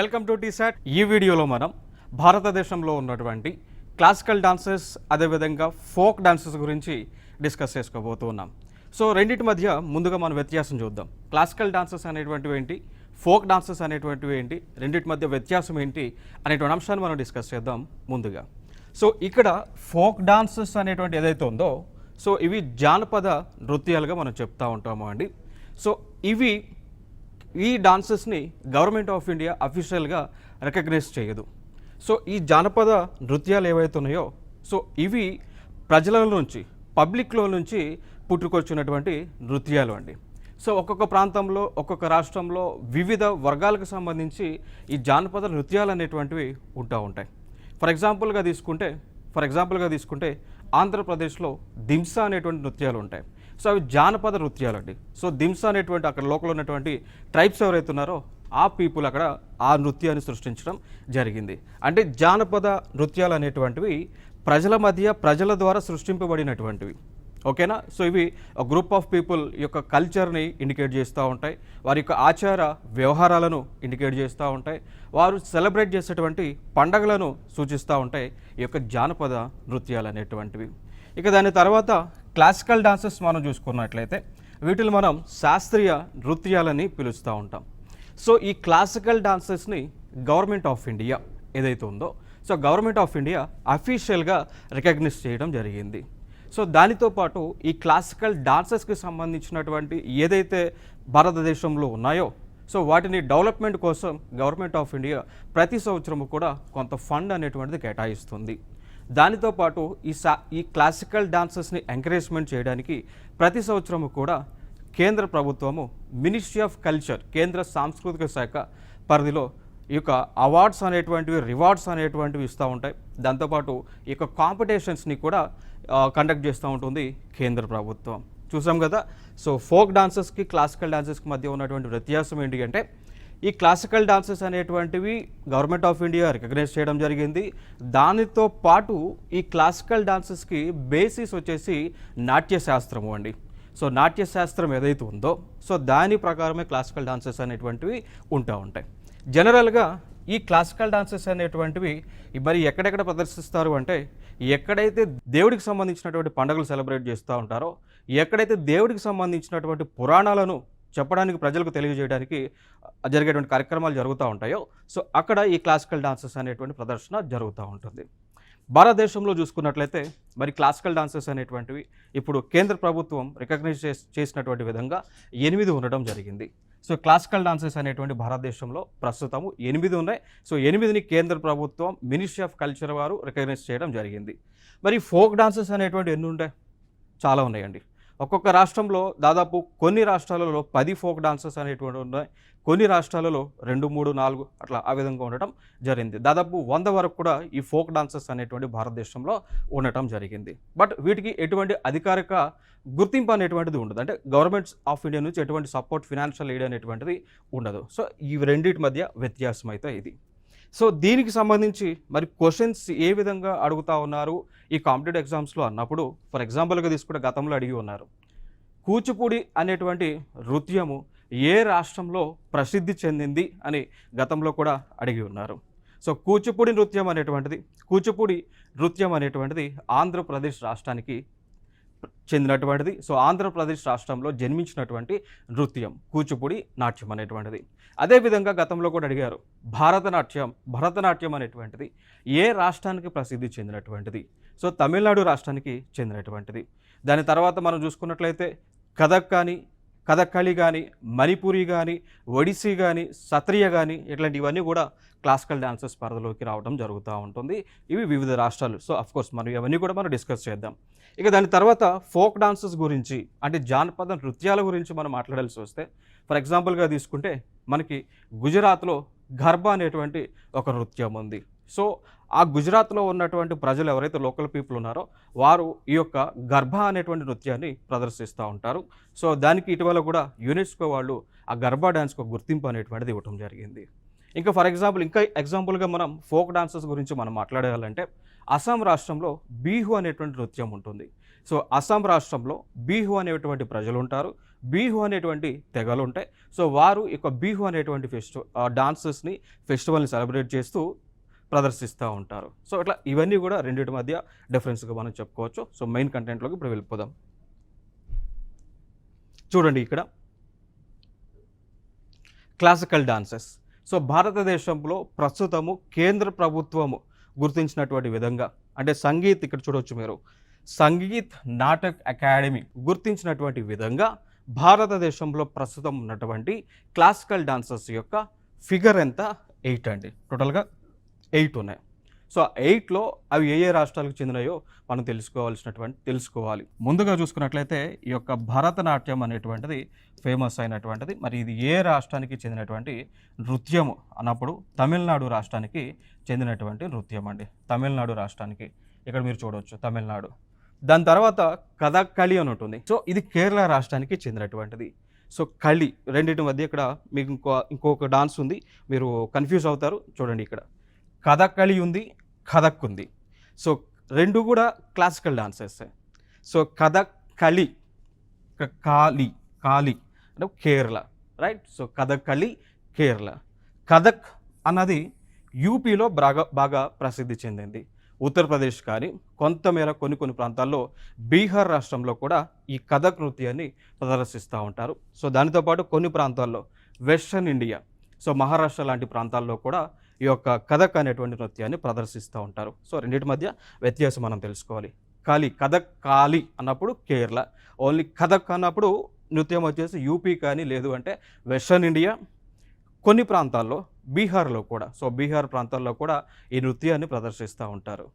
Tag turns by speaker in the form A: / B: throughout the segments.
A: Welcome to T-SAT. ఈ వీడియోలో మనం భారతదేశంలో ఉన్నటువంటి క్లాసికల్ డాన్సెస్ అదేవిధంగా ఫోక్ డాన్సెస్ గురించి డిస్కస్ చేసుకోబోతున్నాం. సో రెండింటి మధ్య ముందుగా మనం వ్యత్యాసం చూద్దాం. క్లాసికల్ డాన్సెస్ అనేటువంటివి ఏంటి, ఫోక్ డాన్సెస్ అనేటువంటివి ఏంటి, రెండింటి మధ్య వ్యత్యాసం ఏంటి అనేటువంటి అంశాన్ని మనం డిస్కస్ చేద్దాం ముందుగా. సో ఇక్కడ ఫోక్ డాన్సెస్ అనేటువంటి ఏదైతే ఉందో సో ఇవి జానపద నృత్యాలుగా మనం చెప్తూ ఉంటాము అండి. సో ఈ డాన్సెస్ని గవర్నమెంట్ ఆఫ్ ఇండియా అఫీషియల్గా రికగ్నైజ్ చేయదు. సో ఈ జానపద నృత్యాలు ఏవైతే ఉన్నాయో సో ఇవి ప్రజల నుంచి పబ్లిక్లో నుంచి పుట్టుకొచ్చినటువంటి నృత్యాలు అండి. సో ఒక్కొక్క ప్రాంతంలో ఒక్కొక్క రాష్ట్రంలో వివిధ వర్గాలకు సంబంధించి ఈ జానపద నృత్యాలు అనేటువంటివి ఉంటూ ఉంటాయి. ఫర్ ఎగ్జాంపుల్గా తీసుకుంటే ఆంధ్రప్రదేశ్లో దింసా అనేటువంటి నృత్యాలు ఉంటాయి. సో అవి జానపద నృత్యాలు అండి. సో దింసా అనేటువంటి అక్కడ లోకల్ ఉన్నటువంటి ట్రైబ్స్ ఎవరైతే ఉన్నారో ఆ పీపుల్ అక్కడ ఆ నృత్యాన్ని సృష్టించడం జరిగింది. అంటే జానపద నృత్యాలు అనేటువంటివి ప్రజల ద్వారా సృష్టింపబడినటువంటివి. ఓకేనా. సో ఇవి ఒక గ్రూప్ ఆఫ్ పీపుల్ యొక్క కల్చర్ని ఇండికేట్ చేస్తూ ఉంటాయి, వారి యొక్క ఆచార వ్యవహారాలను ఇండికేట్ చేస్తూ ఉంటాయి, వారు సెలబ్రేట్ చేసేటువంటి పండగలను సూచిస్తూ ఉంటాయి ఈ యొక్క జానపద నృత్యాలు అనేటువంటివి. ఇక దాని తర్వాత క్లాసికల్ డాన్సెస్ మనం చూసుకున్నట్లయితే వీటిని మనం శాస్త్రీయ నృత్యాలని పిలుస్తూ ఉంటాం. సో ఈ క్లాసికల్ డాన్సెస్ని గవర్నమెంట్ ఆఫ్ ఇండియా ఏదైతే ఉందో సో గవర్నమెంట్ ఆఫ్ ఇండియా అఫీషియల్గా రికగ్నైజ్ చేయడం జరిగింది. సో దానితో పాటు ఈ క్లాసికల్ డాన్సెస్కి సంబంధించినటువంటి ఏదైతే భారతదేశంలో ఉన్నాయో సో వాటిని డెవలప్మెంట్ కోసం గవర్నమెంట్ ఆఫ్ ఇండియా ప్రతి సంవత్సరము కూడా కొంత ఫండ్ అనేటువంటిది కేటాయిస్తుంది. దానితో పాటు ఈ క్లాసికల్ డాన్సెస్ని ఎంకరేజ్మెంట్ చేయడానికి ప్రతి సంవత్సరము కూడా కేంద్ర ప్రభుత్వము మినిస్ట్రీ ఆఫ్ కల్చర్ కేంద్ర సాంస్కృతిక శాఖ పరిధిలో ఈ యొక్క అవార్డ్స్ అనేటువంటివి రివార్డ్స్ అనేటువంటివి ఇస్తూ ఉంటాయి. దాంతోపాటు ఈ యొక్క కాంపిటీషన్స్ని కూడా కండక్ట్ చేస్తూ ఉంటుంది కేంద్ర ప్రభుత్వం. చూసాం కదా. సో ఫోక్ డాన్సెస్కి క్లాసికల్ డాన్సెస్కి మధ్య ఉన్నటువంటి వ్యత్యాసం ఏంటి అంటే ఈ క్లాసికల్ డాన్సెస్ అనేటువంటివి గవర్నమెంట్ ఆఫ్ ఇండియా రికగ్నైజ్ చేయడం జరిగింది. దానితో పాటు ఈ క్లాసికల్ డాన్సెస్కి బేసిస్ వచ్చేసి నాట్యశాస్త్రము అండి. సో నాట్యశాస్త్రం ఏదైతే ఉందో సో దాని ప్రకారమే క్లాసికల్ డాన్సెస్ అనేటువంటివి ఉంటూ ఉంటాయి. జనరల్గా ఈ క్లాసికల్ డాన్సెస్ అనేటువంటివి మరి ఎక్కడెక్కడ ప్రదర్శిస్తారు అంటే ఎక్కడైతే దేవుడికి సంబంధించినటువంటి పండుగలు సెలబ్రేట్ చేస్తూ ఉంటారో, ఎక్కడైతే దేవుడికి సంబంధించినటువంటి పురాణాలను చెప్పడానికి ప్రజలకు తెలియజేయడానికి జరిగేటువంటి కార్యక్రమాలు జరుగుతూ ఉంటాయో సో అక్కడ ఈ క్లాసికల్ డాన్సెస్ అనేటువంటి ప్రదర్శన జరుగుతూ ఉంటుంది. భారతదేశంలో చూసుకున్నట్లయితే మరి క్లాసికల్ డాన్సెస్ అనేటువంటివి ఇప్పుడు కేంద్ర ప్రభుత్వం రికగ్నైజ్ చేసినటువంటి విధంగా 8 ఉండడం జరిగింది. సో క్లాసికల్ డాన్సెస్ అనేటువంటి భారతదేశంలో ప్రస్తుతము 8 ఉన్నాయి. సో 8ని కేంద్ర ప్రభుత్వం మినిస్ట్రీ ఆఫ్ కల్చర్ వారు రికగ్నైజ్ చేయడం జరిగింది. మరి ఫోక్ డాన్సెస్ అనేటువంటి ఎన్ని ఉంటాయి? చాలా ఉన్నాయండి. ఒక్కొక్క రాష్ట్రంలో దాదాపు కొన్ని రాష్ట్రాలలో 10 ఫోక్ డాన్సెస్ అనేటువంటి ఉన్నాయి, కొన్ని రాష్ట్రాలలో 2, 3, 4 అట్లా ఆ విధంగా ఉండటం జరిగింది. దాదాపు 100 వరకు కూడా ఈ ఫోక్ డాన్సెస్ అనేటువంటి భారతదేశంలో ఉండటం జరిగింది. బట్ వీటికి ఎటువంటి అధికారిక గుర్తింపు అనేటువంటిది ఉండదు. అంటే గవర్నమెంట్ ఆఫ్ ఇండియా నుంచి ఎటువంటి సపోర్ట్ ఫినాన్షియల్ ఎయిడ్ అనేటువంటిది ఉండదు. సో ఈ రెండింటి మధ్య వ్యత్యాసం అయితే ఇది. సో దీనికి సంబంధించి మరి క్వశ్చన్స్ ఏ విధంగా అడుగుతూ ఉన్నారు ఈ కాంపిటేటివ్ ఎగ్జామ్స్లో అన్నప్పుడు ఫర్ ఎగ్జాంపుల్గా తీసుకుంటే గతంలో అడిగి ఉన్నారు, కూచిపూడి అనేటువంటి నృత్యము ఏ రాష్ట్రంలో ప్రసిద్ధి చెందింది అని గతంలో కూడా అడిగి ఉన్నారు. సో కూచిపూడి నృత్యం అనేటువంటిది ఆంధ్రప్రదేశ్ రాష్ట్రానికి చెందినటువంటిది. సో ఆంధ్రప్రదేశ్ రాష్ట్రంలో జన్మించినటువంటి నృత్యం కూచిపూడి నాట్యం అనేటువంటిది. అదేవిధంగా గతంలో కూడా అడిగారు, భరతనాట్యం అనేటువంటిది ఏ రాష్ట్రానికి ప్రసిద్ధి చెందినటువంటిది? సో తమిళనాడు రాష్ట్రానికి చెందినటువంటిది. దాని తర్వాత మనం చూసుకున్నట్లయితే కథక్కళి కానీ, మణిపూరి కానీ, ఒడిస్సీ కానీ, సత్రియ కానీ ఇట్లాంటివన్నీ కూడా క్లాసికల్ డాన్సెస్ పరిధిలోకి రావడం జరుగుతూ ఉంటుంది. ఇవి వివిధ రాష్ట్రాలు. సో అఫ్కోర్స్ మనం ఇవన్నీ కూడా మనం డిస్కస్ చేద్దాం. ఇక దాని తర్వాత ఫోక్ డాన్సెస్ గురించి అంటే జానపద నృత్యాల గురించి మనం మాట్లాడాల్సి వస్తే ఫర్ ఎగ్జాంపుల్గా తీసుకుంటే మనకి గుజరాత్లో గర్బా అనేటువంటి ఒక నృత్యం ఉంది. సో ఆ గుజరాత్లో ఉన్నటువంటి ప్రజలు ఎవరైతే లోకల్ పీపుల్ ఉన్నారో వారు ఈ యొక్క గర్బా అనేటువంటి నృత్యాన్ని ప్రదర్శిస్తూ ఉంటారు. సో దానికి ఇటీవల కూడా యునెస్కో వాళ్ళు ఆ గర్బా డ్యాన్స్కి గుర్తింపు అనేటువంటిది ఇవ్వటం జరిగింది. ఇంకా ఫర్ ఎగ్జాంపుల్ ఇంకా ఎగ్జాంపుల్గా మనం ఫోక్ డాన్సెస్ గురించి మనం మాట్లాడాలంటే అస్సాం రాష్ట్రంలో బీహు అనేటువంటి నృత్యం ఉంటుంది. సో అస్సాం రాష్ట్రంలో బీహు అనేటువంటి ప్రజలు ఉంటారు, బీహు అనేటువంటి తెగలు ఉంటాయి. సో వారు ఈ బీహు అనేటువంటి డాన్సెస్ని ఫెస్టివల్ని సెలబ్రేట్ చేస్తూ ప్రదర్శిస్తూ ఉంటారు. సో ఇట్లా ఇవన్నీ కూడా రెండింటి మధ్య డిఫరెన్స్గా మనం చెప్పుకోవచ్చు. సో మెయిన్ కంటెంట్లోకి ఇప్పుడు వెళ్ళిపోదాం. చూడండి ఇక్కడ క్లాసికల్ డాన్సెస్. సో భారతదేశంలో ప్రస్తుతము కేంద్ర ప్రభుత్వము గుర్తించినటువంటి విధంగా అంటే సంగీత్ ఇక్కడ చూడవచ్చు మీరు సంగీత్ నాటక్ అకాడమీ గుర్తించినటువంటి విధంగా భారతదేశంలో ప్రస్తుతం ఉన్నటువంటి క్లాసికల్ డాన్సర్స్ యొక్క ఫిగర్ ఎంత 8 అండి. టోటల్గా 8 ఉన్నాయి. సో 8లో అవి ఏ రాష్ట్రాలకు చెందినాయో మనం తెలుసుకోవాలి. ముందుగా చూసుకున్నట్లయితే ఈ యొక్క భరతనాట్యం అనేటువంటిది ఫేమస్ అయినటువంటిది. మరి ఇది ఏ రాష్ట్రానికి చెందినటువంటి నృత్యము అన్నప్పుడు తమిళనాడు రాష్ట్రానికి చెందినటువంటి నృత్యం అండి. తమిళనాడు రాష్ట్రానికి ఇక్కడ మీరు చూడవచ్చు తమిళనాడు. దాని తర్వాత కథక్కళి అని ఉంటుంది. సో ఇది కేరళ రాష్ట్రానికి చెందినటువంటిది. సో కళి రెండింటి మధ్య ఇక్కడ మీకు ఇంకొక డాన్స్ ఉంది, మీరు కన్ఫ్యూజ్ అవుతారు. చూడండి ఇక్కడ కథక్కళి ఉంది, కథక్ ఉంది. సో రెండు కూడా క్లాసికల్ డాన్సెస్. సో కథక్కళి కాళి కాళి అంటే కేరళ, రైట్. సో కథక్కళి కేరళ. కథక్ అన్నది యూపీలో బాగా ప్రసిద్ధి చెందింది. ఉత్తరప్రదేశ్ కానీ కొంతమేర కొన్ని ప్రాంతాల్లో బీహార్ రాష్ట్రంలో కూడా ఈ కథక్ నృత్యాన్ని ప్రదర్శిస్తూ ఉంటారు. సో దానితో పాటు కొన్ని ప్రాంతాల్లో వెస్టర్న్ ఇండియా, సో మహారాష్ట్ర లాంటి ప్రాంతాల్లో కూడా ఈ యొక్క కథక్ అనేటువంటి నృత్యాన్ని ప్రదర్శిస్తూ ఉంటారు. సో రెండింటి మధ్య వ్యత్యాసం మనం తెలుసుకోవాలి. కథక్ కాళి అన్నప్పుడు కేరళ, ఓన్లీ కథక్ అన్నప్పుడు నృత్యం వచ్చేసి యూపీ కానీ లేదు అంటే వెస్టర్న్ ఇండియా, కొన్ని ప్రాంతాల్లో బీహార్లో కూడా, సో బీహార్ ప్రాంతాల్లో కూడా ఈ నృత్యాన్ని ప్రదర్శిస్తూ ఉంటారు.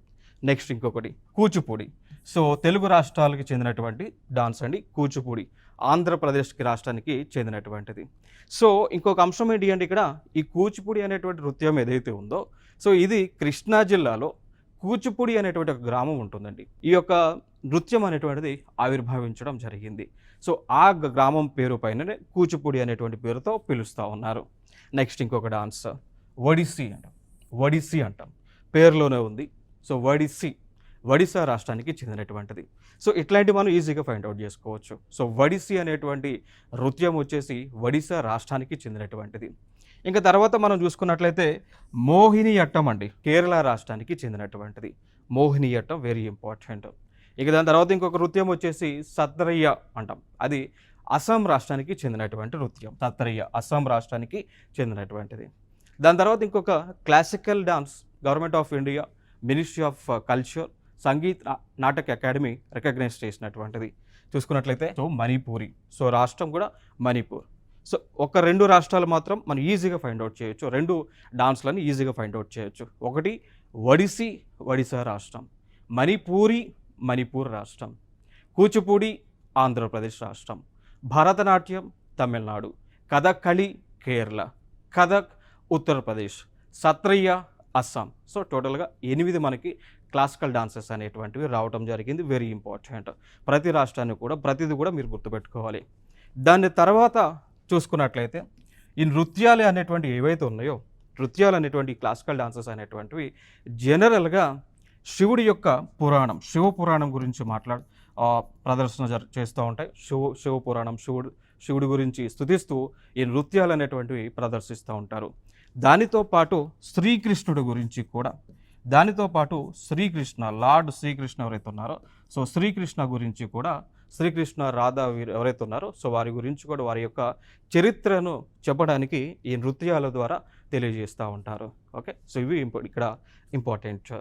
A: నెక్స్ట్ ఇంకొకటి కూచిపూడి. సో తెలుగు రాష్ట్రాలకు చెందినటువంటి డాన్స్ అండి కూచిపూడి, ఆంధ్రప్రదేశ్కి రాష్ట్రానికి చెందినటువంటిది. సో ఇంకొక అంశం ఏంటి అంటే ఇక్కడ ఈ కూచిపూడి అనేటువంటి నృత్యం ఏదైతే ఉందో, సో ఇది కృష్ణా జిల్లాలో కూచిపూడి అనేటువంటి ఒక గ్రామం ఉంటుందండి. ఈ యొక్క నృత్యం అనేటువంటిది ఆవిర్భవించడం జరిగింది. సో ఆ గ్రామం పేరు పైననే కూచిపూడి అనేటువంటి పేరుతో పిలుస్తూ ఉన్నారు. నెక్స్ట్ ఇంకొక డాన్స్ ఒడిస్సీ అంటాం, పేరులోనే ఉంది. సో ఒడిస్సా రాష్ట్రానికి చెందినటువంటిది. సో ఇట్లాంటివి మనం ఈజీగా ఫైండ్ అవుట్ చేసుకోవచ్చు. సో ఒడిస్సీ అనేటువంటి నృత్యం వచ్చేసి ఒడిస్సా రాష్ట్రానికి చెందినటువంటిది. ఇంకా తర్వాత మనం చూసుకున్నట్లయితే మోహినియట్టం అండి, కేరళ రాష్ట్రానికి చెందినటువంటిది. Mohiniyattam very important. ఇక దాని తర్వాత ఇంకొక నృత్యం వచ్చేసి సత్రయ్య అంటాం, అది అస్సాం రాష్ట్రానికి చెందినటువంటి నృత్యం. సత్రయ్య అస్సాం రాష్ట్రానికి చెందినటువంటిది. దాని తర్వాత ఇంకొక classical dance government of India, ministry of culture, Sangeet Natak academy recognise చేసినటువంటిది. చూసుకున్నట్లయితే సో మణిపూరి, సో రాష్ట్రం కూడా మణిపూర్. సో ఒక 2 రాష్ట్రాలు మాత్రం మనం ఈజీగా ఫైండ్ అవుట్ చేయొచ్చు, 2 డాన్స్లని ఈజీగా ఫైండ్ అవుట్ చేయొచ్చు. ఒకటి ఒడిస్సా రాష్ట్రం, మణిపూర్ రాష్ట్రం, కూచిపూడి ఆంధ్రప్రదేశ్ రాష్ట్రం, భరతనాట్యం తమిళనాడు, కథక్కళి కేరళ, కథక్ ఉత్తరప్రదేశ్, సత్రయ్య అస్సాం. సో టోటల్గా 8 మనకి క్లాసికల్ డాన్సెస్ అనేటువంటివి రావడం జరిగింది. Very important. ప్రతి రాష్ట్రాన్ని కూడా ప్రతిదీ కూడా మీరు గుర్తుపెట్టుకోవాలి. దాని తర్వాత చూసుకున్నట్లయితే ఈ నృత్యాలు అనేటువంటి ఏవైతే ఉన్నాయో, నృత్యాలు అనేటువంటి క్లాసికల్ డాన్సెస్ అనేటువంటివి జనరల్గా శివుడి యొక్క పురాణం, శివ పురాణం గురించి ప్రదర్శన చేస్తూ ఉంటాయి. శివ పురాణం, శివుడి గురించి స్తుతిస్తూ ఈ నృత్యాలు అనేటువంటివి ప్రదర్శిస్తూ ఉంటారు. దానితో పాటు శ్రీకృష్ణుడి గురించి కూడా, లార్డ్ శ్రీకృష్ణ ఎవరైతే ఉన్నారో, సో శ్రీకృష్ణ గురించి కూడా, శ్రీకృష్ణ రాధా ఎవరైతే ఉన్నారో, సో వారి గురించి కూడా వారి యొక్క చరిత్రను చెప్పడానికి ఈ నృత్యాల ద్వారా తెలియజేస్తూ ఉంటారు. ఓకే, సో ఇవి ఇక్కడ ఇంపార్టెంట్.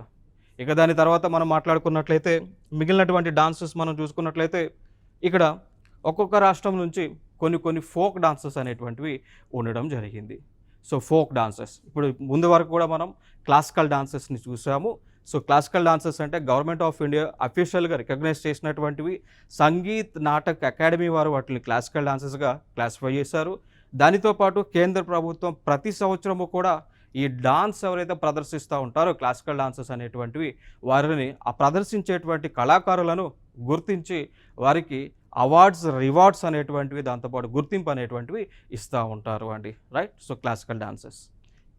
A: ఇక దాని తర్వాత మనం మాట్లాడుకున్నట్లయితే మిగిలినటువంటి డాన్సెస్ మనం చూసుకున్నట్లయితే ఇక్కడ ఒక్కొక్క రాష్ట్రం నుంచి కొన్ని ఫోక్ డాన్సెస్ అనేటువంటివి ఉండడం జరిగింది. సో ఫోక్ డాన్సెస్, ఇప్పుడు ముందు వరకు కూడా మనం క్లాసికల్ డాన్సెస్ని చూసాము. సో క్లాసికల్ డాన్సెస్ అంటే గవర్నమెంట్ ఆఫ్ ఇండియా అఫీషియల్గా రికగ్నైజ్ చేసినటువంటివి. సంగీత్ నాటక్ అకాడమీ వారు వాటిని క్లాసికల్ డాన్సెస్గా క్లాసిఫై చేశారు. దానితో పాటు కేంద్ర ప్రభుత్వం ప్రతి సంవత్సరము కూడా ఈ డాన్స్ ఎవరైతే ప్రదర్శిస్తూ ఉంటారో క్లాసికల్ డాన్సెస్ అనేటువంటివి, వారిని ఆ ప్రదర్శించేటువంటి కళాకారులను గుర్తించి వారికి అవార్డ్స్, రివార్డ్స్ అనేటువంటివి, దాంతోపాటు గుర్తింపు అనేటువంటివి ఇస్తూ ఉంటారు అండి, రైట్. So classical dances.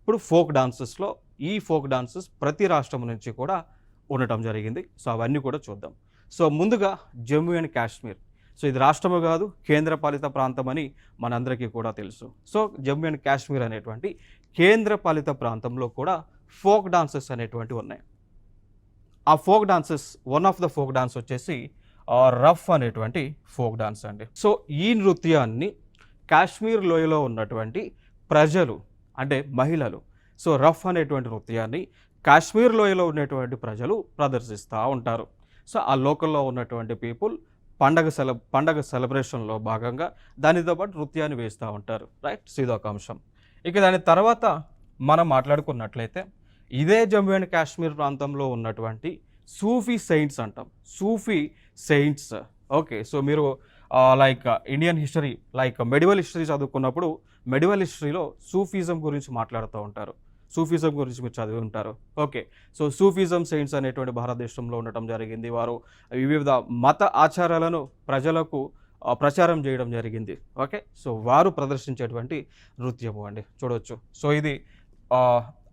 A: ఇప్పుడు ఫోక్ డాన్సెస్లో ఈ ఫోక్ డాన్సెస్ ప్రతి రాష్ట్రం నుంచి కూడా ఉండటం జరిగింది. సో అవన్నీ కూడా చూద్దాం. సో ముందుగా జమ్మూ అండ్ కాశ్మీర్. సో ఇది రాష్ట్రము కాదు, కేంద్రపాలిత ప్రాంతం అని మనందరికీ కూడా తెలుసు. సో జమ్మూ అండ్ కాశ్మీర్ అనేటువంటి కేంద్రపాలిత ప్రాంతంలో కూడా ఫోక్ డాన్సెస్ అనేటువంటివి ఉన్నాయి. ఆ folk dances, one of the folk dance వచ్చేసి రఫ్ అనేటువంటి ఫోక్ డాన్స్ అండి. సో ఈ నృత్యాన్ని కాశ్మీర్ లోయలో ఉన్నటువంటి ప్రజలు అంటే మహిళలు, సో రఫ్ అనేటువంటి నృత్యాన్ని కాశ్మీర్ లోయలో ఉన్నటువంటి ప్రజలు ప్రదర్శిస్తూ ఉంటారు. సో ఆ లోకల్లో ఉన్నటువంటి పీపుల్ పండగ సెలబ్రేషన్లో భాగంగా దానితో పాటు నృత్యాన్ని వేస్తూ ఉంటారు. రైట్, సో ఇదొక అంశం. ఇక దాని తర్వాత మనం మాట్లాడుకున్నట్లయితే ఇదే జమ్మూ అండ్ కాశ్మీర్ ప్రాంతంలో ఉన్నటువంటి సూఫీ సెయింట్స్ అంటాం. సూఫీ సెయింట్స్, ఓకే. సో మీరు like Indian history, like medieval history చదువుకున్నప్పుడు మెడివల్ హిస్టరీలో సూఫీజం గురించి మాట్లాడుతూ ఉంటారు. సూఫీజం గురించి మీరు చదివి ఉంటారు. ఓకే, సో సూఫీజం సెయింట్స్ అనేటువంటి భారతదేశంలో ఉండటం జరిగింది. వారు వివిధ మత ఆచారాలను ప్రజలకు ప్రచారం చేయడం జరిగింది. ఓకే, సో వారు ప్రదర్శించేటువంటి నృత్యము అండి, చూడవచ్చు. సో ఇది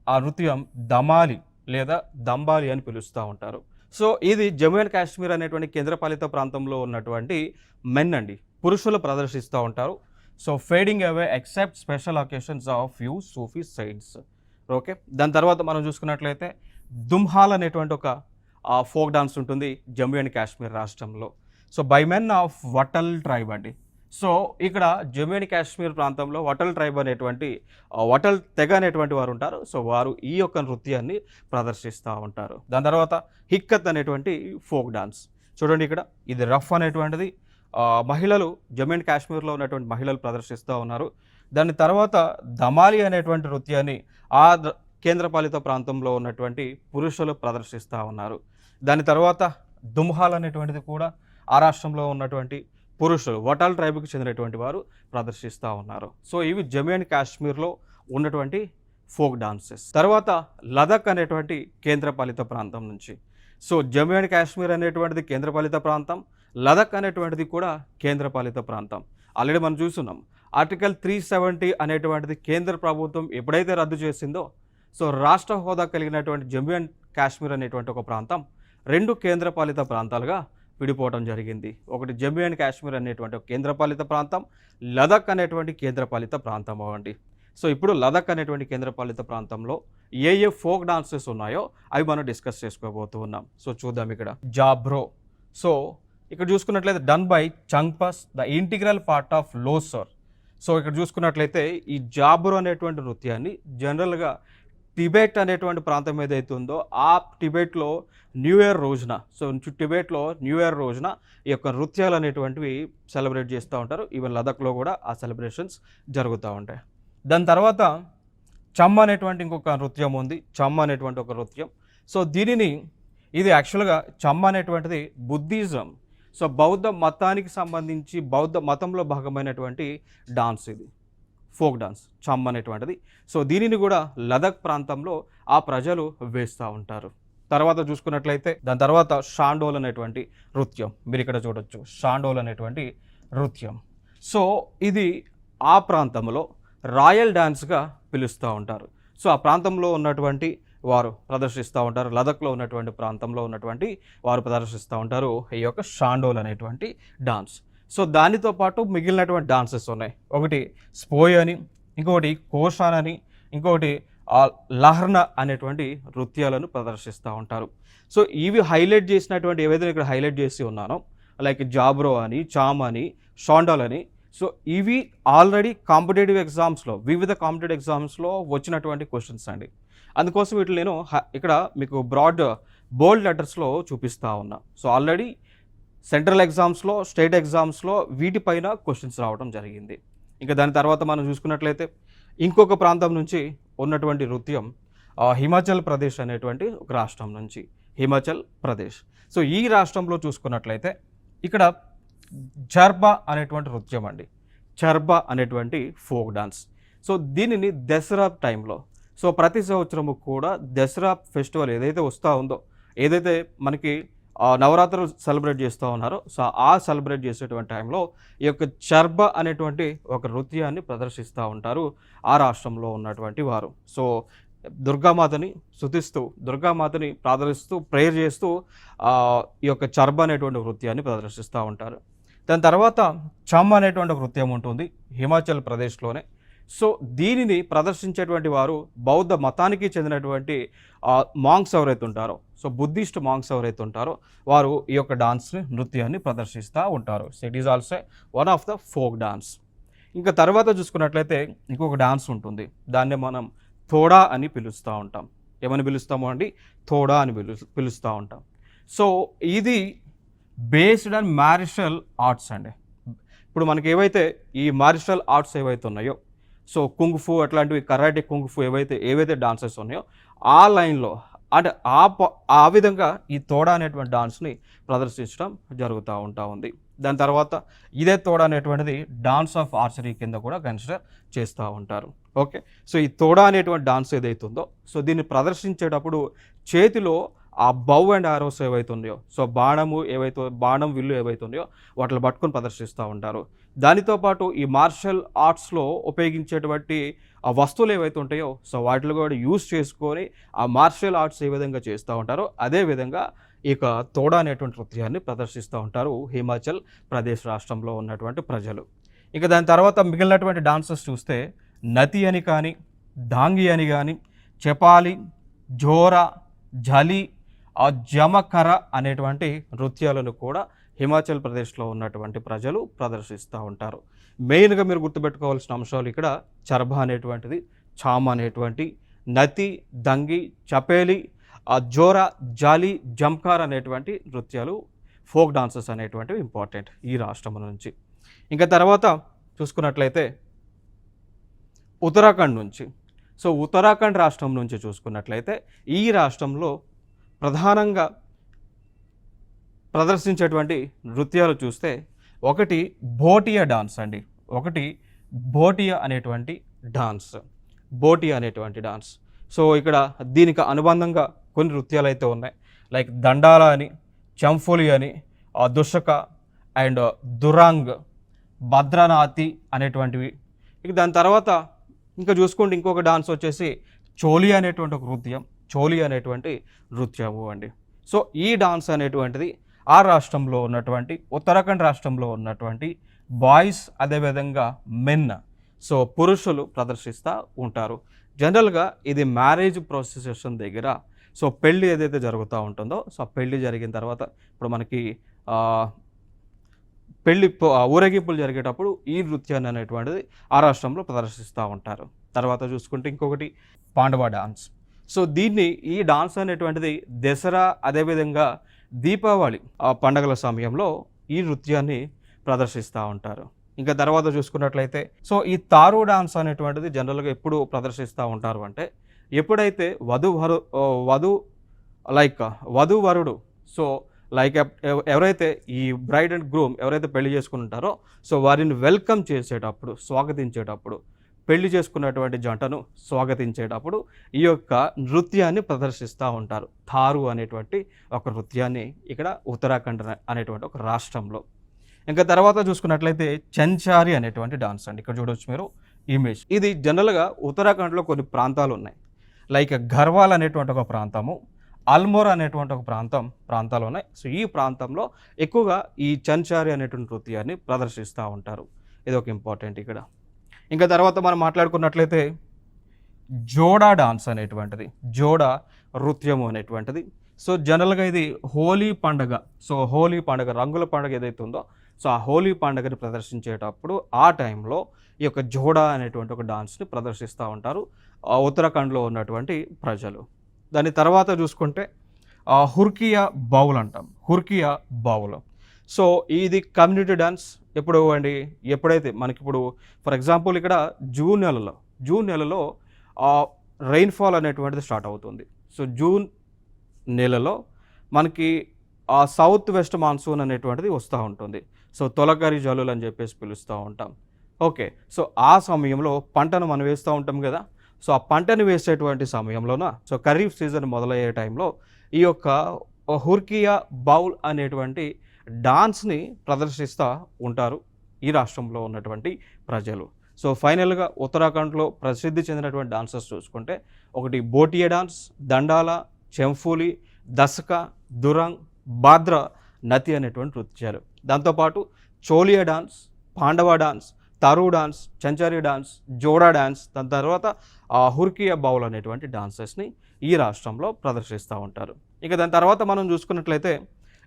A: ఆ నృత్యం దమాలి లేదా దంబాలి అని పిలుస్తూ ఉంటారు. సో ఇది జమ్మూ అండ్ కాశ్మీర్ అనేటువంటి కేంద్రపాలిత ప్రాంతంలో ఉన్నటువంటి మెన్ అండి, పురుషులు ప్రదర్శిస్తూ ఉంటారు. So fading away except special occasions of few Sufi saints. Okay, దాని తర్వాత మనం చూసుకున్నట్లయితే దుమ్హాల్ అనేటువంటి ఒక ఫోక్ డాన్స్ ఉంటుంది జమ్మూ అండ్ కాశ్మీర్ రాష్ట్రంలో. So by men of Watal tribe అండి. సో ఇక్కడ జమ్మూ అండ్ కాశ్మీర్ ప్రాంతంలో వటల్ ట్రైబ్ అనేటువంటి వటల్ తెగ అనేటువంటి వారు ఉంటారు. సో వారు ఈ యొక్క నృత్యాన్ని ప్రదర్శిస్తూ ఉంటారు. దాని తర్వాత హిక్కత్ అనేటువంటి ఫోక్ డాన్స్. చూడండి, ఇక్కడ ఇది రఫ్ అనేటువంటిది మహిళలు, జమ్మూ అండ్ కాశ్మీర్లో ఉన్నటువంటి మహిళలు ప్రదర్శిస్తూ ఉన్నారు. దాని తర్వాత దమాలి అనేటువంటి నృత్యాన్ని ఆ కేంద్రపాలిత ప్రాంతంలో ఉన్నటువంటి పురుషులు ప్రదర్శిస్తూ ఉన్నారు. దాని తర్వాత దుమ్హాల్ అనేటువంటిది కూడా ఆ రాష్ట్రంలో ఉన్నటువంటి పురుషులు, వటాల్ ట్రైబ్కి చెందినటువంటి వారు ప్రదర్శిస్తూ ఉన్నారు. సో ఇవి జమ్మూ అండ్ కాశ్మీర్లో ఉన్నటువంటి ఫోక్ డాన్సెస్. తర్వాత లదాఖ్ అనేటువంటి కేంద్రపాలిత ప్రాంతం నుంచి. సో జమ్మూ అండ్ కాశ్మీర్ అనేటువంటిది కేంద్రపాలిత ప్రాంతం, లదాఖ్ అనేటువంటిది కూడా కేంద్రపాలిత ప్రాంతం. ఆల్రెడీ మనం చూస్తున్నాం, ఆర్టికల్ 370 అనేటువంటిది కేంద్ర ప్రభుత్వం ఎప్పుడైతే రద్దు చేసిందో, సో రాష్ట్ర హోదా కలిగినటువంటి జమ్మూ అండ్ కాశ్మీర్ అనేటువంటి ఒక ప్రాంతం 2 కేంద్రపాలిత ప్రాంతాలుగా విడిపోవడం జరిగింది. ఒకటి జమ్మూ అండ్ కాశ్మీర్ అనేటువంటి ఒక కేంద్రపాలిత ప్రాంతం, లదాఖ్ అనేటువంటి కేంద్రపాలిత ప్రాంతం అవ్వండి. సో ఇప్పుడు లదాఖ్ అనేటువంటి కేంద్రపాలిత ప్రాంతంలో ఏ ఫోక్ డాన్సెస్ ఉన్నాయో అవి మనం డిస్కస్ చేసుకోబోతూ ఉన్నాం. సో చూద్దాం. ఇక్కడ జాబ్రో. సో ఇక్కడ చూసుకున్నట్లయితే done by Changpas, the integral part of Losar. So ఇక్కడ చూసుకున్నట్లయితే ఈ జాబ్రో అనేటువంటి నృత్యాన్ని జనరల్గా టిబెట్ అనేటువంటి ప్రాంతం ఏదైతే ఉందో ఆ టిబెట్లో న్యూ ఇయర్ రోజున, సో టిబెట్లో న్యూ ఇయర్ రోజున ఈ యొక్క నృత్యాలు అనేటువంటివి సెలబ్రేట్ చేస్తూ ఉంటారు. ఈవెన్ లదాఖ్లో కూడా ఆ సెలబ్రేషన్స్ జరుగుతూ ఉంటాయి. దాని తర్వాత చమ్ అనేటువంటి ఇంకొక నృత్యం ఉంది, చమ్ అనేటువంటి ఒక నృత్యం. సో ఇది యాక్చువల్గా చమ్ అనేటువంటిది బుద్ధిజం, సో బౌద్ధ మతానికి సంబంధించి బౌద్ధ మతంలో భాగమైనటువంటి డాన్స్, ఇది ఫోక్ డాన్స్ చమ్ అనేటువంటిది. సో దీనిని కూడా లదాఖ్ ప్రాంతంలో ఆ ప్రజలు వేస్తూ ఉంటారు. తర్వాత చూసుకున్నట్లయితే దాని తర్వాత షాండోల్ అనేటువంటి నృత్యం మీరు ఇక్కడ చూడొచ్చు. షాండోల్ అనేటువంటి నృత్యం, సో ఇది ఆ ప్రాంతంలో రాయల్ డాన్స్గా పిలుస్తూ ఉంటారు. సో ఆ ప్రాంతంలో ఉన్నటువంటి వారు ప్రదర్శిస్తూ ఉంటారు. లదాఖ్లో ఉన్నటువంటి ప్రాంతంలో ఉన్నటువంటి వారు ప్రదర్శిస్తూ ఉంటారు ఈ యొక్క షాండోల్ అనేటువంటి డాన్స్. సో దానితో పాటు మిగిలినటువంటి డాన్సెస్ ఉన్నాయి. ఒకటి స్పోయ్ అని, ఇంకొకటి కోషాన్ అని, ఇంకొకటి లహర్నా అనేటువంటి నృత్యాలను ప్రదర్శిస్తూ ఉంటారు. సో ఇవి హైలైట్ చేసినటువంటి ఏవైతే ఇక్కడ హైలైట్ చేసి ఉన్నానో, లైక్ జాబ్రో అని, చామ్ అని, షాండోల్ అని, సో ఇవి ఆల్రెడీ కాంపిటేటివ్ ఎగ్జామ్స్లో, వివిధ కాంపిటేటివ్ ఎగ్జామ్స్లో వచ్చినటువంటి క్వశ్చన్స్ అండి. అందుకోసం వీటిని నేను ఇక్కడ మీకు బోల్డ్ లెటర్స్లో చూపిస్తూ ఉన్నా. సో ఆల్రెడీ సెంట్రల్ ఎగ్జామ్స్లో, స్టేట్ ఎగ్జామ్స్లో వీటిపైన క్వశ్చన్స్ రావడం జరిగింది. ఇంకా దాని తర్వాత మనం చూసుకున్నట్లయితే ఇంకొక ప్రాంతం నుంచి ఉన్నటువంటి నృత్యం హిమాచల్ ప్రదేశ్ అనేటువంటి ఒక రాష్ట్రం నుంచి, హిమాచల్ ప్రదేశ్. సో ఈ రాష్ట్రంలో చూసుకున్నట్లయితే ఇక్కడ చర్బా అనేటువంటి నృత్యం అండి, చర్బా అనేటువంటి ఫోక్ డాన్స్. సో దీనిని దసరా టైంలో, సో ప్రతి సంవత్సరము కూడా దసరా ఫెస్టివల్ ఏదైతే వస్తూ ఉందో, ఏదైతే మనకి నవరాత్రులు సెలబ్రేట్ చేస్తూ ఉన్నారు. సో ఆ సెలబ్రేట్ చేసేటువంటి టైంలో ఈ యొక్క చర్బ అనేటువంటి ఒక నృత్యాన్ని ప్రదర్శిస్తూ ఉంటారు ఆ రాష్ట్రంలో ఉన్నటువంటి వారు. సో దుర్గామాతని స్తుతిస్తూ, దుర్గామాతని ప్రార్థిస్తూ, ప్రేయర్ చేస్తూ ఈ యొక్క చర్బ అనేటువంటి నృత్యాన్ని ప్రదర్శిస్తూ ఉంటారు. దాని తర్వాత చమ్ అనేటువంటి ఒక నృత్యం ఉంటుంది హిమాచల్ ప్రదేశ్లోనే. సో దీనిని ప్రదర్శించేటువంటి వారు బౌద్ధ మతానికి చెందినటువంటి మాంగ్స్ ఎవరైతే ఉంటారో, సో బుద్ధిస్ట్ మాంగ్స్ ఎవరైతే ఉంటారో వారు ఈ యొక్క డాన్స్ని నృత్యాన్ని ప్రదర్శిస్తూ ఉంటారు. So it is also one of the folk dance. ఇంకా తర్వాత చూసుకున్నట్లయితే ఇంకొక డాన్స్ ఉంటుంది, దాన్ని మనం థోడా అని పిలుస్తూ ఉంటాం. ఏమని పిలుస్తామో అండి, థోడా అని పిలుస్తూ ఉంటాం. సో ఇది బేస్డ్ ఆన్ మార్షల్ ఆర్ట్స్ అండి. ఇప్పుడు మనకి ఏవైతే ఈ మార్షల్ ఆర్ట్స్ ఏవైతే ఉన్నాయో, సో కుంగ్ఫు అట్లాంటివి, కరాటే కుంగ్ఫు ఏవైతే డాన్సెస్ ఉన్నాయో ఆ లైన్లో అంటే ఆ విధంగా ఈ తోడా అనేటువంటి డాన్స్ని ప్రదర్శించడం జరుగుతూ ఉంది. దాని తర్వాత ఇదే తోడా అనేటువంటిది డాన్స్ ఆఫ్ ఆర్చరీ కింద కూడా కన్సిడర్ చేస్తూ ఉంటారు. ఓకే, సో ఈ తోడా అనేటువంటి డాన్స్ ఏదైతే ఉందో, సో దీన్ని ప్రదర్శించేటప్పుడు చేతిలో ఆ బౌ అండ్ ఆరోస్ ఏవైతే ఉన్నాయో, సో బాణం విల్లు ఏవైతే ఉన్నాయో వాటిని పట్టుకొని ప్రదర్శిస్తూ ఉంటారు. దానితో పాటు ఈ మార్షల్ ఆర్ట్స్లో ఉపయోగించేటువంటి ఆ వస్తువులు ఏవైతే ఉంటాయో, సో వాటిని కూడా యూజ్ చేసుకొని ఆ మార్షల్ ఆర్ట్స్ ఏ విధంగా చేస్తూ ఉంటారో అదేవిధంగా ఇక తోడా అనేటువంటి నృత్యాన్ని ప్రదర్శిస్తూ ఉంటారు హిమాచల్ ప్రదేశ్ రాష్ట్రంలో ఉన్నటువంటి ప్రజలు. ఇక దాని తర్వాత మిగిలినటువంటి డాన్సెస్ చూస్తే నతి అని కానీ, డాంగి అని కానీ, చెపాలి, జోరా, జలి, జమకర అనేటువంటి నృత్యాలను కూడా హిమాచల్ ప్రదేశ్లో ఉన్నటువంటి ప్రజలు ప్రదర్శిస్తూ ఉంటారు. మెయిన్గా మీరు గుర్తుపెట్టుకోవాల్సిన అంశాలు ఇక్కడ చర్బా అనేటువంటిది, చామ అనేటువంటి, నతి, దంగి, చపేలి, జోరా, జాలి, జంకార్ అనేటువంటి నృత్యాలు, ఫోక్ డాన్సెస్ అనేటువంటివి ఇంపార్టెంట్ ఈ రాష్ట్రం నుంచి. ఇంకా తర్వాత చూసుకున్నట్లయితే ఉత్తరాఖండ్ నుంచి, సో ఉత్తరాఖండ్ రాష్ట్రం నుంచి చూసుకున్నట్లయితే ఈ రాష్ట్రంలో ప్రధానంగా ప్రదర్శించేటువంటి నృత్యాలు చూస్తే ఒకటి భోటియా డాన్స్ అండి. భోటియా అనేటువంటి డాన్స్. సో ఇక్కడ దీనికి అనుబంధంగా కొన్ని నృత్యాలు అయితే ఉన్నాయి, లైక్ దండాల అని, చంఫోలి అని, దుషక అండ్ దురాంగ్, భద్రనాతి అనేటువంటివి. ఇక దాని తర్వాత ఇంకా చూసుకుంటే ఇంకొక డాన్స్ వచ్చేసి చోలి అనేటువంటి నృత్యము అండి. సో ఈ డాన్స్ అనేటువంటిది ఆ రాష్ట్రంలో ఉన్నటువంటి ఉత్తరాఖండ్ రాష్ట్రంలో ఉన్నటువంటి బాయ్స్ అదేవిధంగా మెన్, సో పురుషులు ప్రదర్శిస్తూ ఉంటారు. జనరల్గా ఇది మ్యారేజ్ ప్రొసెషన్ దగ్గర, సో పెళ్ళి ఏదైతే జరుగుతూ ఉంటుందో, సో పెళ్ళి జరిగిన తర్వాత ఇప్పుడు మనకి ఊరేగింపులు జరిగేటప్పుడు ఈ నృత్యాన్ని అనేటువంటిది ఆ రాష్ట్రంలో ప్రదర్శిస్తూ ఉంటారు. తర్వాత చూసుకుంటే ఇంకొకటి పాండవ డాన్స్. సో ఈ డాన్స్ అనేటువంటిది దసరా అదేవిధంగా దీపావళి పండగల సమయంలో ఈ నృత్యాన్ని ప్రదర్శిస్తూ ఉంటారు. ఇంకా తర్వాత చూసుకున్నట్లయితే సో ఈ తారు డాన్స్ అనేటువంటిది జనరల్గా ఎప్పుడు ప్రదర్శిస్తూ ఉంటారు అంటే ఎప్పుడైతే వధువరుడు సో లైక్ ఎవరైతే ఈ బ్రైడ్ అండ్ గ్రూమ్ ఎవరైతే పెళ్లి చేసుకుంటారో సో వారిని వెల్కమ్ చేసేటప్పుడు, స్వాగతించేటప్పుడు, పెళ్లి చేసుకున్నటువంటి జంటను స్వాగతించేటప్పుడు ఈ యొక్క నృత్యాన్ని ప్రదర్శిస్తూ ఉంటారు. థారు అనేటువంటి ఒక నృత్యాన్ని ఇక్కడ ఉత్తరాఖండ్ అనేటువంటి ఒక రాష్ట్రంలో. ఇంకా తర్వాత చూసుకున్నట్లయితే చెంచారి అనేటువంటి డాన్స్ అండి. ఇక్కడ చూడవచ్చు మీరు ఇమేజ్. ఇది జనరల్గా ఉత్తరాఖండ్లో కొన్ని ప్రాంతాలు ఉన్నాయి, లైక్ గర్వాల్ అనేటువంటి ఒక ప్రాంతము, అల్మోరా అనేటువంటి ఒక ప్రాంతాలు ఉన్నాయి. సో ఈ ప్రాంతంలో ఎక్కువగా ఈ చెంచారి అనేటువంటి నృత్యాన్ని ప్రదర్శిస్తూ ఉంటారు. ఇది ఒక ఇంపార్టెంట్ ఇక్కడ. ఇంకా తర్వాత మనం మాట్లాడుకున్నట్లయితే జోడా డాన్స్ అనేటువంటిది, జోడా నృత్యము అనేటువంటిది. సో జనరల్గా ఇది హోలీ పండుగ, రంగుల పండుగ ఏదైతే ఉందో సో ఆ హోలీ పండుగని ప్రదర్శించేటప్పుడు ఆ టైంలో ఈ యొక్క జోడా అనేటువంటి ఒక డాన్స్ని ప్రదర్శిస్తూ ఉంటారు ఉత్తరాఖండ్లో ఉన్నటువంటి ప్రజలు. దాని తర్వాత చూసుకుంటే హుర్కియా బౌల్ అంటాం, సో ఇది కమ్యూనిటీ డాన్స్. ఎప్పుడైతే మనకి ఇప్పుడు ఫర్ ఎగ్జాంపుల్ ఇక్కడ జూన్ నెలలో రెయిన్ఫాల్ అనేటువంటిది స్టార్ట్ అవుతుంది. సో జూన్ నెలలో మనకి సౌత్ వెస్ట్ మాన్సూన్ అనేటువంటిది వస్తూ ఉంటుంది. సో తొలకరి జల్లులు అని చెప్పేసి పిలుస్తూ ఉంటాం. ఓకే, సో ఆ సమయంలో పంటను మనం వేస్తూ ఉంటాం కదా. సో ఆ పంటను వేసేటువంటి సమయంలోన సో ఖరీఫ్ సీజన్ మొదలయ్యే టైంలో ఈ యొక్క హుర్కియా బౌల్ అనేటువంటి డాన్స్ని ప్రదర్శిస్తూ ఉంటారు ఈ రాష్ట్రంలో ఉన్నటువంటి ప్రజలు. సో ఫైనల్గా ఉత్తరాఖండ్లో ప్రసిద్ధి చెందినటువంటి డాన్సెస్ చూసుకుంటే ఒకటి బోటియా డాన్స్, దండాల, చెంఫూలి, దసకా, దురంగ్, బాద్రా, నతి అనేటువంటి నృత్యాలు. దాంతోపాటు చోలియా డాన్స్, పాండవ డాన్స్, తారు డాన్స్, చంచారి డాన్స్, జోడా డాన్స్, దాని తర్వాత హుర్కియా బౌల్ అనేటువంటి డాన్సెస్ని ఈ రాష్ట్రంలో ప్రదర్శిస్తూ ఉంటారు. ఇక దాని తర్వాత మనం చూసుకున్నట్లయితే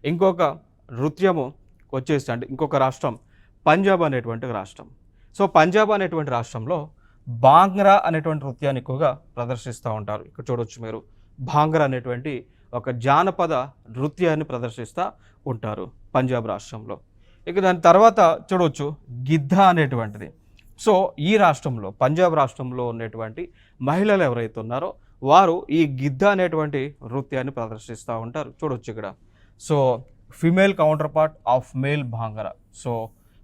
A: ఇంకొక నృత్యము వచ్చేసి అంటే ఇంకొక రాష్ట్రం పంజాబ్ అనేటువంటి రాష్ట్రం. సో పంజాబ్ అనేటువంటి రాష్ట్రంలో భాంగ్రా అనేటువంటి నృత్యాన్ని ఎక్కువగా ప్రదర్శిస్తూ ఉంటారు. ఇక్కడ చూడవచ్చు మీరు భాంగ్రా అనేటువంటి ఒక జానపద నృత్యాన్ని ప్రదర్శిస్తూ ఉంటారు పంజాబ్ రాష్ట్రంలో. ఇక దాని తర్వాత చూడవచ్చు గిద్దా అనేటువంటిది. సో ఈ రాష్ట్రంలో పంజాబ్ రాష్ట్రంలో ఉన్నటువంటి మహిళలు ఎవరైతే ఉన్నారో వారు ఈ గిద్దా అనేటువంటి నృత్యాన్ని ప్రదర్శిస్తూ ఉంటారు. చూడవచ్చు ఇక్కడ. So female counterpart of male Bhangra. So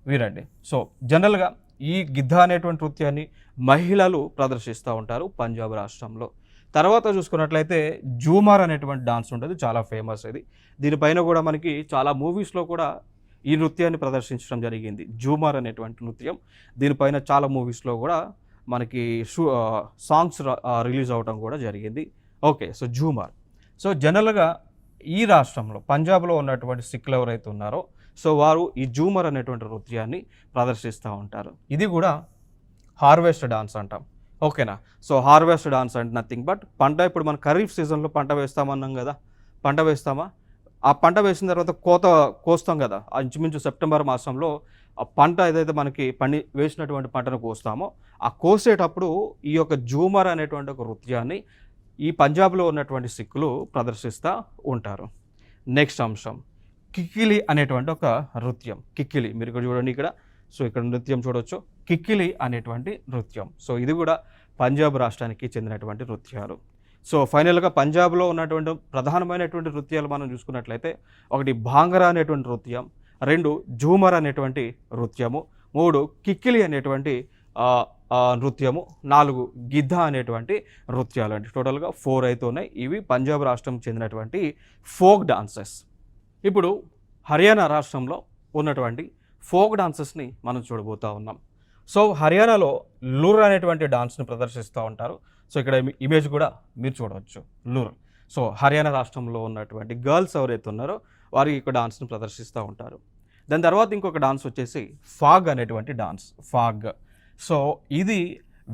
A: వీరండి. సో జనరల్గా ఈ గిద్దా అనేటువంటి నృత్యాన్ని మహిళలు ప్రదర్శిస్తూ ఉంటారు పంజాబ్ రాష్ట్రంలో. తర్వాత చూసుకున్నట్లయితే జూమర్ అనేటువంటి డాన్స్ ఉంటుంది, చాలా ఫేమస్ ఇది. దీనిపైన కూడా మనకి చాలా మూవీస్లో కూడా ఈ నృత్యాన్ని ప్రదర్శించడం జరిగింది. జూమర్ అనేటువంటి నృత్యం దీనిపైన చాలా మూవీస్లో కూడా మనకి సాంగ్స్ రిలీజ్ అవడం కూడా జరిగింది. Okay, so జూమర్. సో జనరల్గా ఈ రాష్ట్రంలో పంజాబ్లో ఉన్నటువంటి సిక్కులు ఎవరైతే ఉన్నారో సో వారు ఈ జూమర్ అనేటువంటి నృత్యాన్ని ప్రదర్శిస్తూ ఉంటారు. ఇది కూడా హార్వెస్ట్ డాన్స్ అంటాం. ఓకేనా. సో హార్వెస్ట్ డాన్స్ అంటే నథింగ్ బట్ పంట. ఇప్పుడు మనం ఖరీఫ్ సీజన్లో పంట వేస్తామన్నాం కదా, పంట వేస్తామా, ఆ పంట వేసిన తర్వాత కోస్తాం కదా, ఇంచుమించు సెప్టెంబర్ మాసంలో ఆ పంట ఏదైతే మనకి వేసినటువంటి పంటను కోస్తామో ఆ కోసేటప్పుడు ఈ యొక్క జూమర్ అనేటువంటి ఒక నృత్యాన్ని ఈ పంజాబ్లో ఉన్నటువంటి సిక్కులు ప్రదర్శిస్తూ ఉంటారు. నెక్స్ట్ అంశం కిక్కిలి అనేటువంటి ఒక నృత్యం. కిక్కిలి మీరు ఇక్కడ చూడండి, ఇక్కడ సో ఇక్కడ నృత్యం చూడవచ్చు, కిక్కిలి అనేటువంటి నృత్యం. సో ఇది కూడా పంజాబ్ రాష్ట్రానికి చెందినటువంటి నృత్యాలు. సో ఫైనల్గా పంజాబ్లో ఉన్నటువంటి ప్రధానమైనటువంటి నృత్యాలు మనం చూసుకున్నట్లయితే ఒకటి భాంగరా అనేటువంటి నృత్యం, 2 జూమర్ అనేటువంటి నృత్యము, 3 కిక్కిలి అనేటువంటి నృత్యము, 4 గిద్దా అనేటువంటి నృత్యాలు. అంటే టోటల్గా 4 అయితే ఉన్నాయి. ఇవి పంజాబ్ రాష్ట్రం చెందినటువంటి ఫోక్ డాన్సెస్. ఇప్పుడు హర్యానా రాష్ట్రంలో ఉన్నటువంటి ఫోక్ డాన్సెస్ని మనం చూడబోతూ ఉన్నాం. సో హర్యానాలో లూర్ అనేటువంటి డాన్స్ని ప్రదర్శిస్తూ ఉంటారు. సో ఇక్కడ ఇమేజ్ కూడా మీరు చూడవచ్చు, లూర్. సో హర్యానా రాష్ట్రంలో ఉన్నటువంటి గర్ల్స్ ఎవరైతే ఉన్నారో వారు ఈ డాన్స్ని ప్రదర్శిస్తూ ఉంటారు. దాని తర్వాత ఇంకొక డాన్స్ వచ్చేసి ఫాగ్ అనేటువంటి డాన్స్. ఫాగ్. సో ఇది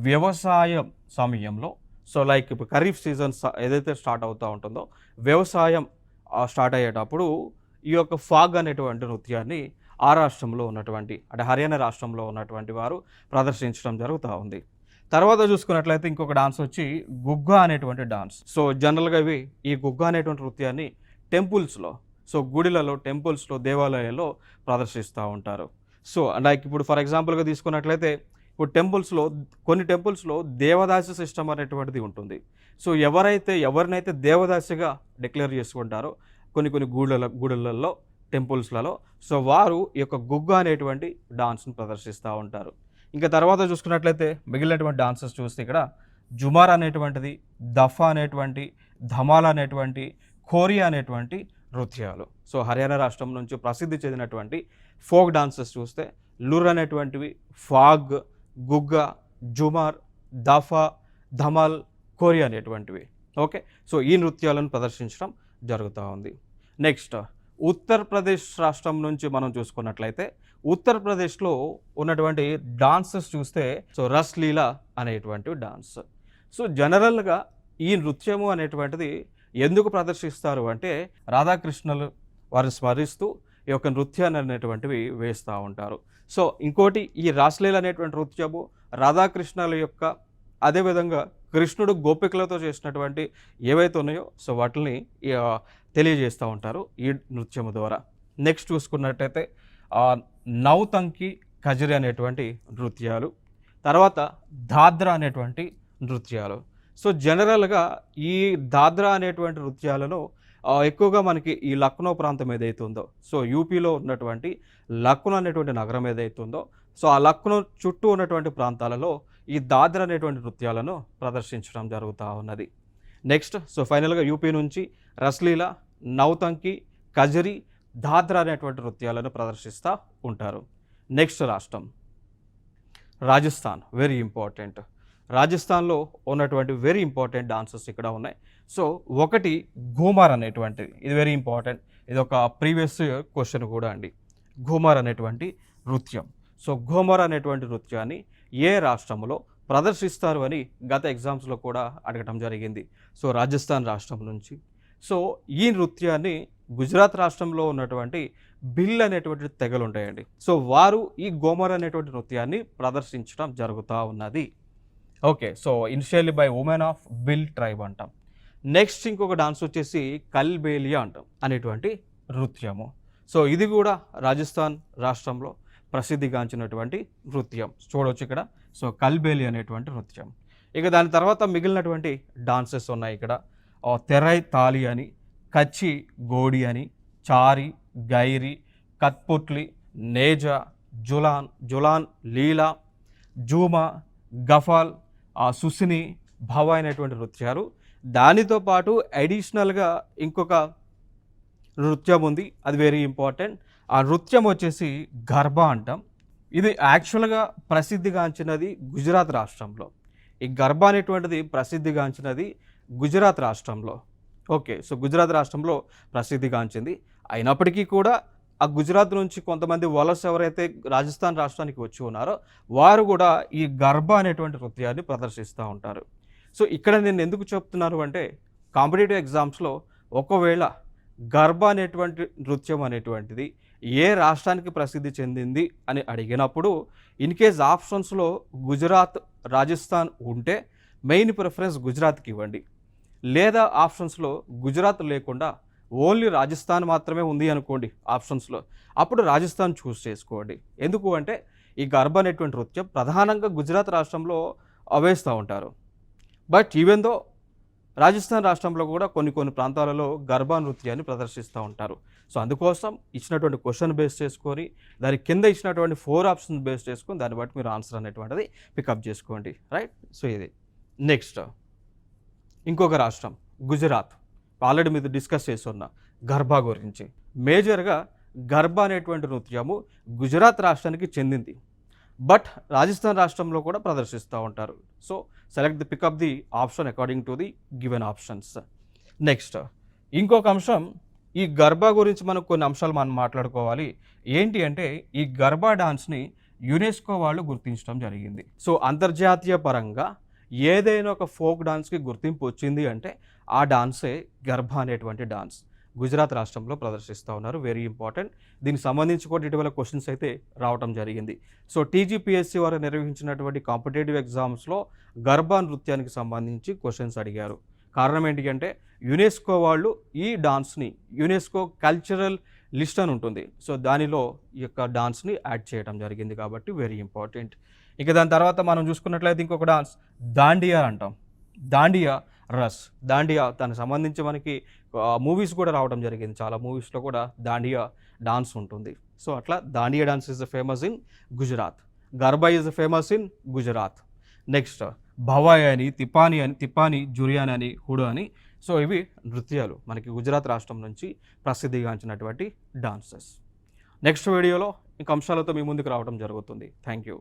A: వ్యవసాయం సమయంలో, సో లైక్ ఇప్పుడు ఖరీఫ్ సీజన్ ఏదైతే స్టార్ట్ అవుతూ ఉంటుందో వ్యవసాయం స్టార్ట్ అయ్యేటప్పుడు ఈ యొక్క ఫాగ్ అనేటువంటి నృత్యాన్ని ఆ రాష్ట్రంలో ఉన్నటువంటి అంటే హర్యానా రాష్ట్రంలో ఉన్నటువంటి వారు ప్రదర్శించడం జరుగుతూ ఉంది. తర్వాత చూసుకున్నట్లయితే ఇంకొక డాన్స్ వచ్చి గుగ్గా అనేటువంటి డాన్స్. సో జనరల్గా ఈ గుగ్గా అనేటువంటి నృత్యాన్ని టెంపుల్స్లో, సో గుడిలలో, టెంపుల్స్లో, దేవాలయాల్లో ప్రదర్శిస్తూ ఉంటారు. సో లైక్ ఇప్పుడు ఫర్ ఎగ్జాంపుల్గా తీసుకున్నట్లయితే ఇప్పుడు కొన్ని టెంపుల్స్లో దేవదాసి సిస్టమ్ అనేటువంటిది ఉంటుంది. సో ఎవరినైతే దేవదాసిగా డిక్లేర్ చేసుకుంటారో కొన్ని గుడులలో, టెంపుల్స్లలో, సో వారు ఈ యొక్క గుగ్గా అనేటువంటి డాన్స్ని ప్రదర్శిస్తూ ఉంటారు. ఇంకా తర్వాత చూసుకున్నట్లయితే మిగిలినటువంటి డాన్సెస్ చూస్తే ఇక్కడ జుమార్ అనేటువంటిది, దఫా అనేటువంటి, ధమాల్ అనేటువంటి, ఖోరియా అనేటువంటి నృత్యాలు. సో హర్యానా రాష్ట్రం నుంచి ప్రసిద్ధి చెందినటువంటి ఫోక్ డాన్సెస్ చూస్తే లూర్ అనేటువంటివి, ఫాగ్, గుగ్గా, జుమార్, దఫా, ధమాల్, ఖోరియా అనేటువంటివి. ఓకే, సో ఈ నృత్యాలను ప్రదర్శించడం జరుగుతూ ఉంది. నెక్స్ట్ ఉత్తరప్రదేశ్ రాష్ట్రం నుంచి మనం చూసుకున్నట్లయితే ఉత్తరప్రదేశ్లో ఉన్నటువంటి డాన్సెస్ చూస్తే సో రస్ లీలా అనేటువంటి డాన్స్. సో జనరల్గా ఈ నృత్యము అనేటువంటిది ఎందుకు ప్రదర్శిస్తారు అంటే రాధాకృష్ణులు వారిని స్మరిస్తూ ఈ యొక్క నృత్యాన్ని అనేటువంటివి వేస్తూ ఉంటారు. సో ఇంకోటి ఈ రాస్లీల అనేటువంటి నృత్యము రాధాకృష్ణుల యొక్క, అదేవిధంగా కృష్ణుడు గోపికలతో చేసినటువంటి ఏవైతే ఉన్నాయో సో వాటిని తెలియజేస్తూ ఉంటారు ఈ నృత్యము ద్వారా. నెక్స్ట్ చూసుకున్నట్టయితే నౌతంకి కజరి అనేటువంటి నృత్యాలు, తర్వాత దాద్రా అనేటువంటి నృత్యాలు. సో జనరల్గా ఈ దాద్రా అనేటువంటి నృత్యాలను ఎక్కువగా మనకి ఈ లక్నో ప్రాంతం ఏదైతే ఉందో, సో యూపీలో ఉన్నటువంటి లక్నో అనేటువంటి నగరం ఏదైతే ఉందో సో ఆ లక్నో చుట్టూ ఉన్నటువంటి ప్రాంతాలలో ఈ దాద్రా అనేటువంటి నృత్యాలను ప్రదర్శించడం జరుగుతూ ఉన్నది. నెక్స్ట్ సో ఫైనల్గా యూపీ నుంచి రస్లీలా, నౌతంకి, కజరి, దాద్రా అనేటువంటి నృత్యాలను ప్రదర్శిస్తూ ఉంటారు. నెక్స్ట్ రాష్ట్రం రాజస్థాన్. Very important. రాజస్థాన్లో ఉన్నటువంటి వెరీ ఇంపార్టెంట్ డాన్సెస్ ఇక్కడ ఉన్నాయి. సో ఒకటి ఘూమర్ అనేటువంటిది, ఇది వెరీ ఇంపార్టెంట్. ఇది ఒక ప్రీవియస్ క్వశ్చన్ కూడా అండి. ఘూమర్ అనేటువంటి నృత్యం. సో ఘూమర్ అనేటువంటి నృత్యాన్ని ఏ రాష్ట్రంలో ప్రదర్శిస్తారు అని గత ఎగ్జామ్స్లో కూడా అడగటం జరిగింది. సో రాజస్థాన్ రాష్ట్రం నుంచి. సో ఈ నృత్యాన్ని గుజరాత్ రాష్ట్రంలో ఉన్నటువంటి బిల్ అనేటువంటి తెగలు ఉంటాయండి. సో వారు ఈ ఘూమర్ అనేటువంటి నృత్యాన్ని ప్రదర్శించడం జరుగుతూ ఉన్నది. Okay, so initially by women of bill tribe అంటాం. నెక్స్ట్ ఇంకొక డాన్స్ వచ్చేసి కల్బేలియా అంటాం అనేటువంటి నృత్యము. సో ఇది కూడా రాజస్థాన్ రాష్ట్రంలో ప్రసిద్ధిగాంచినటువంటి నృత్యం చూడవచ్చు ఇక్కడ. సో కల్బేలి అనేటువంటి నృత్యం. ఇక దాని తర్వాత మిగిలినటువంటి డాన్సెస్ ఉన్నాయి ఇక్కడ. తెరై తాలి అని, కచ్చి గోడి అని, చారి, గైరి, కత్పుట్లి, నేజా, జులాన్, లీలా, జూమా, గఫాల్, సుసిని, భవ అనేటువంటి నృత్యాలు. దానితో పాటు అడిషనల్గా ఇంకొక నృత్యం ఉంది, అది వెరీ ఇంపార్టెంట్. ఆ నృత్యం వచ్చేసి గర్బా అంటాం. ఇది యాక్చువల్గా ప్రసిద్ధిగాంచినది గుజరాత్ రాష్ట్రంలో. ఈ గర్బా అనేటువంటిది ప్రసిద్ధిగాంచినది గుజరాత్ రాష్ట్రంలో. ఓకే, సో గుజరాత్ రాష్ట్రంలో ప్రసిద్ధిగాంచింది. అయినప్పటికీ కూడా ఆ గుజరాత్ నుంచి కొంతమంది వలస ఎవరైతే రాజస్థాన్ రాష్ట్రానికి వచ్చి ఉన్నారో వారు కూడా ఈ గర్బా అనేటువంటి నృత్యాన్ని ప్రదర్శిస్తూ ఉంటారు. సో ఇక్కడ నేను ఎందుకు చెప్తున్నాను అంటే కాంపిటేటివ్ ఎగ్జామ్స్లో ఒకవేళ గర్బా అనేటువంటి నృత్యం అనేటువంటిది ఏ రాష్ట్రానికి ప్రసిద్ధి చెందింది అని అడిగినప్పుడు ఇన్ కేస్ ఆప్షన్స్లో గుజరాత్, రాజస్థాన్ ఉంటే మెయిన్ ప్రిఫరెన్స్ గుజరాత్కి ఇవ్వండి. లేదా ఆప్షన్స్లో గుజరాత్ లేకుండా ఓన్లీ రాజస్థాన్ మాత్రమే ఉంది అనుకోండి ఆప్షన్స్లో, అప్పుడు రాజస్థాన్ చూస్ చేసుకోండి. ఎందుకు అంటే ఈ గర్బా అనేటువంటి నృత్యం ప్రధానంగా గుజరాత్ రాష్ట్రంలో వేస్తూ ఉంటారు. బట్ ఈవెన్ దో రాజస్థాన్ రాష్ట్రంలో కూడా కొన్ని ప్రాంతాలలో గర్బా నృత్యాన్ని ప్రదర్శిస్తూ ఉంటారు. సో అందుకోసం ఇచ్చినటువంటి క్వశ్చన్ బేస్ చేసుకొని దాని కింద ఇచ్చినటువంటి 4 ఆప్షన్స్ బేస్ చేసుకొని దాన్ని బట్టి మీరు ఆన్సర్ అనేటువంటిది పికప్ చేసుకోండి. రైట్. సో ఇది నెక్స్ట్ ఇంకొక రాష్ట్రం గుజరాత్. ఆల్రెడీ మీరు డిస్కస్ చేస్తున్న గర్బా గురించి. మేజర్గా గర్బా అనేటువంటి నృత్యము గుజరాత్ రాష్ట్రానికి చెందింది, బట్ రాజస్థాన్ రాష్ట్రంలో కూడా ప్రదర్శిస్తూ ఉంటారు. So select the pickup the option according to the given options. Next ఇంకొక అంశం, ఈ గర్బా గురించి మనం కొన్ని అంశాలు మనం మాట్లాడుకోవాలి. ఏంటి అంటే ఈ గర్బా డాన్స్ని యునెస్కో వాళ్ళు గుర్తించడం జరిగింది. సో అంతర్జాతీయ పరంగా ఏదైనా ఒక ఫోక్ డాన్స్కి గుర్తింపు వచ్చింది అంటే ఆ డాన్సే గర్బా అనేటువంటి డాన్స్. గుజరాత్ రాష్ట్రంలో ప్రదర్శిస్తూ ఉన్నారు. Very important. దీనికి సంబంధించి కూడా ఇటీవల క్వశ్చన్స్ అయితే రావడం జరిగింది. సో టీజీపీఎస్సీ వారు నిర్వహించినటువంటి కాంపిటేటివ్ ఎగ్జామ్స్లో గర్బా నృత్యానికి సంబంధించి క్వశ్చన్స్ అడిగారు. కారణం ఏంటి అంటే యునెస్కో వాళ్ళు ఈ డాన్స్ని యునెస్కో కల్చరల్ లిస్ట్ అని ఉంటుంది. సో దానిలో ఈ యొక్క డాన్స్ని యాడ్ చేయడం జరిగింది కాబట్టి వెరీ ఇంపార్టెంట్. ఇక దాని తర్వాత మనం చూసుకున్నట్లయితే ఇంకొక డాన్స్ దాండియా అంటాం. దాండియా రస్. దాండియా దానికి సంబంధించి మనకి మూవీస్ కూడా రావడం జరిగింది. చాలా మూవీస్లో కూడా దాండియా డాన్స్ ఉంటుంది. సో అట్లా Dandiya dance is famous in Gujarat. Garba is famous in Gujarat. Next Bhavai అని, తిపాని, జురియాన్ అని, హుడు అని. సో ఇవి నృత్యాలు మనకి గుజరాత్ రాష్ట్రం నుంచి ప్రసిద్ధిగాంచినటువంటి డాన్సెస్. నెక్స్ట్ వీడియోలో ఇంక అంశాలతో మీ ముందుకు రావడం జరుగుతుంది. Thank you.